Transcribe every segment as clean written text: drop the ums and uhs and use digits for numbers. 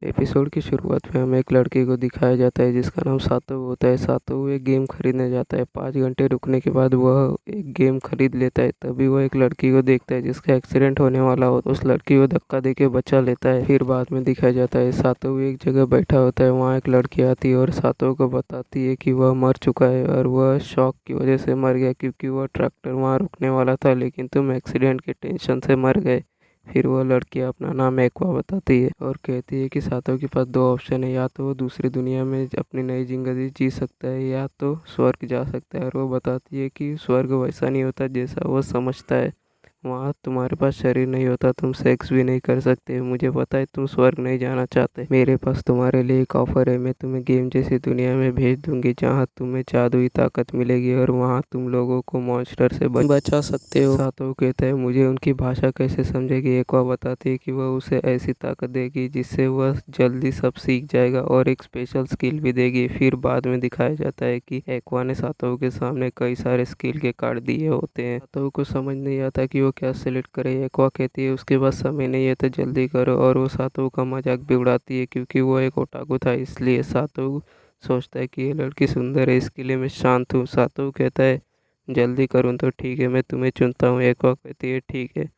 Episode की शुरुआत में हमें एक लड़के को दिखाया जाता है जिसका नाम सातो होता है। सातो एक गेम खरीदने जाता है। 5 घंटे रुकने के बाद वह एक गेम खरीद लेता है। तभी वह एक लड़की को देखता है जिसका एक्सीडेंट होने वाला हो। उस लड़की को धक्का देके बचा लेता है। फिर बाद में दिखाया जाता है सातो एक जगह बैठा होता है। वहाँ एक लड़की आती है और सातो को बताती है कि वह मर चुका है और वह शॉक की वजह से मर गया क्योंकि वह ट्रैक्टर वहाँ रुकने वाला था, लेकिन तुम एक्सीडेंट के टेंशन से मर गए। फिर वह लड़की अपना नाम एक्वा बताती है और कहती है कि सातो के पास दो ऑप्शन है, या तो वो दूसरी दुनिया में अपनी नई जिंदगी जी सकता है या तो स्वर्ग जा सकता है। और वो बताती है कि स्वर्ग वैसा नहीं होता जैसा वो समझता है। वहाँ तुम्हारे पास शरीर नहीं होता, तुम सेक्स भी नहीं कर सकते। मुझे पता है तुम स्वर्ग नहीं जाना चाहते। मेरे पास तुम्हारे लिए एक ऑफर है, मैं तुम्हें गेम जैसी दुनिया में भेज दूंगी जहाँ तुम्हें जादुई ताकत मिलेगी और वहाँ तुम लोगों को मॉन्स्टर से बचा सकते हो। सातो कहता है मुझे उनकी भाषा कैसे समझेगी। एक्वा बताती है कि वह उसे ऐसी ताकत देगी जिससे वह जल्दी सब सीख जाएगा और एक स्पेशल स्किल भी देगी। फिर बाद में दिखाया जाता है कि एक्वा ने सातो के सामने कई सारे स्किल के कार्ड दिए होते हैं। सातो को समझ नहीं आता कि वो क्या सेलेक्ट करे। एक्वा कहती है उसके पास समय नहीं है तो जल्दी करो और वो सातो का मजाक भी उड़ाती है क्योंकि वो एक ओटाकू था, इसलिए सातो सोचता है कि ये लड़की सुंदर है, इसके लिए मैं शांत हूँ। सातो कहता है जल्दी करूँ तो ठीक है, मैं तुम्हें चुनता हूँ। एक्वा कहती है ठीक है,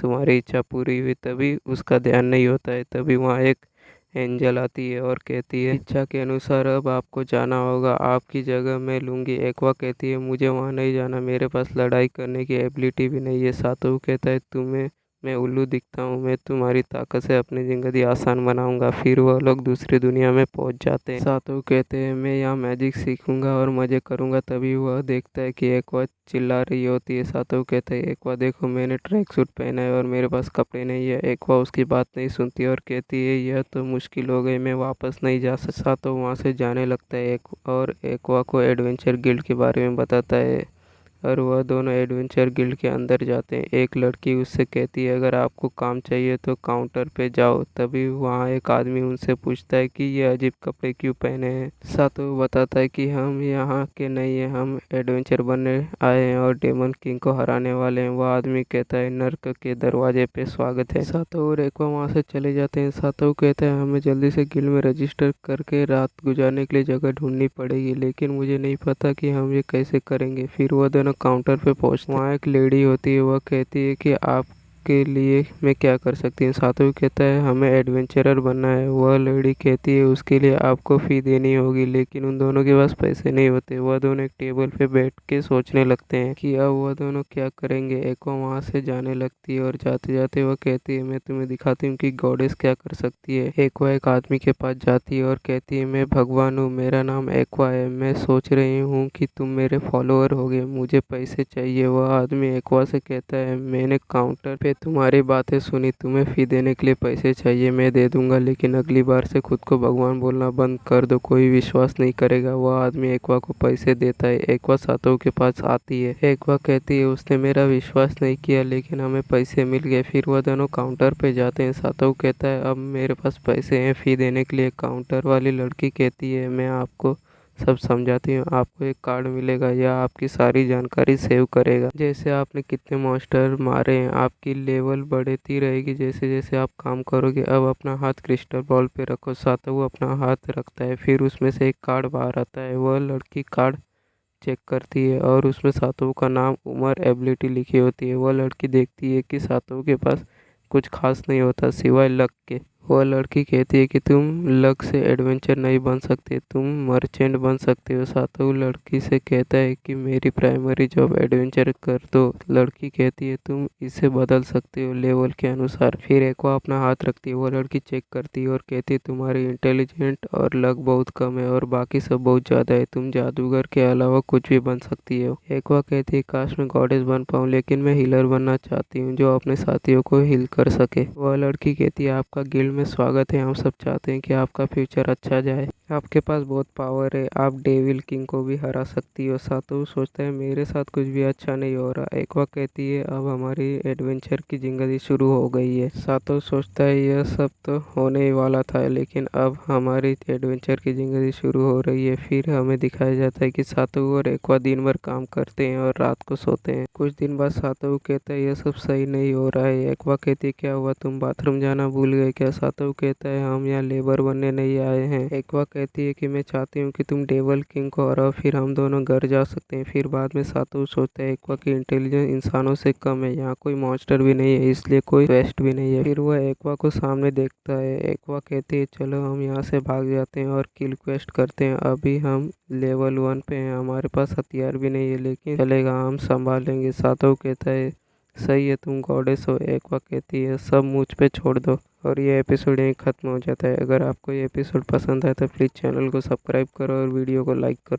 तुम्हारी इच्छा पूरी हुई। तभी उसका ध्यान नहीं होता है। तभी वहाँ एक एंजल आती है और कहती है इच्छा के अनुसार अब आपको जाना होगा, आपकी जगह मैं लूँगी। एक्वा कहती है मुझे वहाँ नहीं जाना, मेरे पास लड़ाई करने की एबिलिटी भी नहीं है। सातो कहता है तुम्हें मैं उल्लू दिखता हूँ, मैं तुम्हारी ताकत से अपनी ज़िंदगी आसान बनाऊंगा। फिर वह लोग दूसरी दुनिया में पहुंच जाते हैं। सातो कहते हैं मैं यहाँ मैजिक सीखूंगा और मज़े करूंगा। तभी वह देखता है कि एक्वा चिल्ला रही होती है। सातो कहता है एक्वा देखो, मैंने ट्रैक सूट पहना है और मेरे पास कपड़े नहीं है। एक्वा उसकी बात नहीं सुनती और कहती है यह तो मुश्किल हो गई, मैं वापस नहीं जा सकता। सातो वहाँ से जाने लगता है और एक्वा को एडवेंचर गिल्ड के बारे में बताता है और वह दोनों एडवेंचर गिल्ड के अंदर जाते हैं। एक लड़की उससे कहती है अगर आपको काम चाहिए तो काउंटर पे जाओ। तभी वहाँ एक आदमी उनसे पूछता है कि ये अजीब कपड़े क्यों पहने हैं। सातो बताता है कि हम यहाँ के नहीं हैं, हम एडवेंचर बनने आए हैं और डेमन किंग को हराने वाले हैं। वह आदमी कहता है नर्क के दरवाजे पे स्वागत है। सातो और एक्वा वहाँ से चले जाते हैं। सातो कहता है हमें जल्दी से गिल्ड में रजिस्टर करके रात गुजारने के लिए जगह ढूंढनी पड़ेगी, लेकिन मुझे नहीं पता कि हम ये कैसे करेंगे। फिर वह दोनों काउंटर पे पहुंचते। वहाँ एक लेडी होती है, वह कहती है कि आपके लिए मैं क्या कर सकती हूँ। सातो कहता है हमें एडवेंचरर बनना है। वह लेडी कहती है उसके लिए आपको फ़ी देनी होगी, लेकिन उन दोनों के पास पैसे नहीं होते। वह दोनों एक टेबल पे बैठ के सोचने लगते हैं कि अब वह दोनों क्या करेंगे। एक्वा वहाँ से जाने लगती है और जाते जाते वह कहती है मैं तुम्हें दिखाती हूँ कि गॉडेस क्या कर सकती है। एक्वा एक आदमी के पास जाती है और कहती है मैं भगवान हूँ, मेरा नाम एक्वा है, मैं सोच रही हूँ कि तुम मेरे फॉलोअर होगे, मुझे पैसे चाहिए। वह आदमी एक्वा से कहता है मैंने काउंटर पे तुम्हारी बातें सुनी, तुम्हें फ़ी देने के लिए पैसे चाहिए, मैं दे दूंगा, लेकिन अगली बार से खुद को भगवान बोलना बंद कर दो, कोई विश्वास नहीं करेगा। वह आदमी एक्वा को पैसे देता है। एक्वा सातो के पास आती है। एक्वा कहती है उसने मेरा विश्वास नहीं किया, लेकिन हमें पैसे मिल गए। फिर वह दोनों काउंटर पे जाते हैं। सातो कहता है अब मेरे पास पैसे हैं फ़ी देने के लिए। काउंटर वाली लड़की कहती है मैं आपको सब समझाती हूँ, आपको एक कार्ड मिलेगा, यह आपकी सारी जानकारी सेव करेगा, जैसे आपने कितने मॉन्स्टर मारे हैं। आपकी लेवल बढ़ती रहेगी जैसे जैसे आप काम करोगे। अब अपना हाथ क्रिस्टल बॉल पे रखो। सातो वो अपना हाथ रखता है, फिर उसमें से एक कार्ड बाहर आता है। वह लड़की कार्ड चेक करती है और उसमें सातो का नाम, उम्र, एबिलिटी लिखी होती है। वह लड़की देखती है कि सातो के पास कुछ खास नहीं होता सिवाय लक के। वह लड़की कहती है कि तुम लक से एडवेंचर नहीं बन सकते, तुम मर्चेंट बन सकते हो। सातो लड़की से कहता है कि मेरी प्राइमरी जॉब एडवेंचर कर दो। लड़की कहती है तुम इसे बदल सकते हो लेवल के अनुसार। फिर एक्वा अपना हाथ रखती है। वह लड़की चेक करती है और कहती है तुम्हारी इंटेलिजेंट और लक बहुत कम है और बाकी सब बहुत ज़्यादा है, तुम जादूगर के अलावा कुछ भी बन सकती हो। एक्वा कहती है काश मैं गॉडेस बन पाऊँ, लेकिन मैं हीलर बनना चाहती हूँ जो अपने साथियों को हील कर सके। वह लड़की कहती है आपका गिल्ड में स्वागत है, हम सब चाहते हैं कि आपका फ्यूचर अच्छा जाए। आपके पास बहुत पावर है, आप डेविल किंग को भी हरा सकती हो। सातोरू सोचता है मेरे साथ कुछ भी अच्छा नहीं हो रहा। एक्वा कहती है अब हमारी एडवेंचर की जिंदगी शुरू हो गई है। सातोरू सोचता है यह सब तो होने ही वाला था, लेकिन अब हमारी एडवेंचर की जिंदगी शुरू हो रही है। फिर हमें दिखाया जाता है कि सातोरू और एक्वा दिन भर काम करते हैं और रात को सोते हैं। कुछ दिन बाद सातोरू कहता है यह सब सही नहीं हो रहा है। एक्वा कहती है क्या हुआ, तुम बाथरूम जाना भूल गए क्या? सातोरू कहता है हम यहाँ लेबर बनने नहीं आए हैं। एक्वा कहती है कि मैं चाहती हूँ कि तुम डेविल किंग को हराओ, फिर हम दोनों घर जा सकते हैं। फिर बाद में सातोरू सोचता है एक्वा की इंटेलिजेंस इंसानों से कम है, यहाँ कोई मॉन्स्टर भी नहीं है, इसलिए कोई ट्विस्ट भी नहीं है। फिर वह एक्वा को सामने देखता है। एक्वा कहती है चलो हम यहाँ से भाग जाते हैं और किल क्वेस्ट करते हैं। अभी हम लेवल 1 पे हैं, हमारे पास हथियार भी नहीं है, लेकिन चलेगा, हम संभाल लेंगे। सातोरू कहता है सही है, तुम गॉडेस हो। एक्वा कहती है सब मुझ पे छोड़ दो। और ये एपिसोड यहीं ख़त्म हो जाता है। अगर आपको ये एपिसोड पसंद आए तो प्लीज़ चैनल को सब्सक्राइब करो और वीडियो को लाइक करो।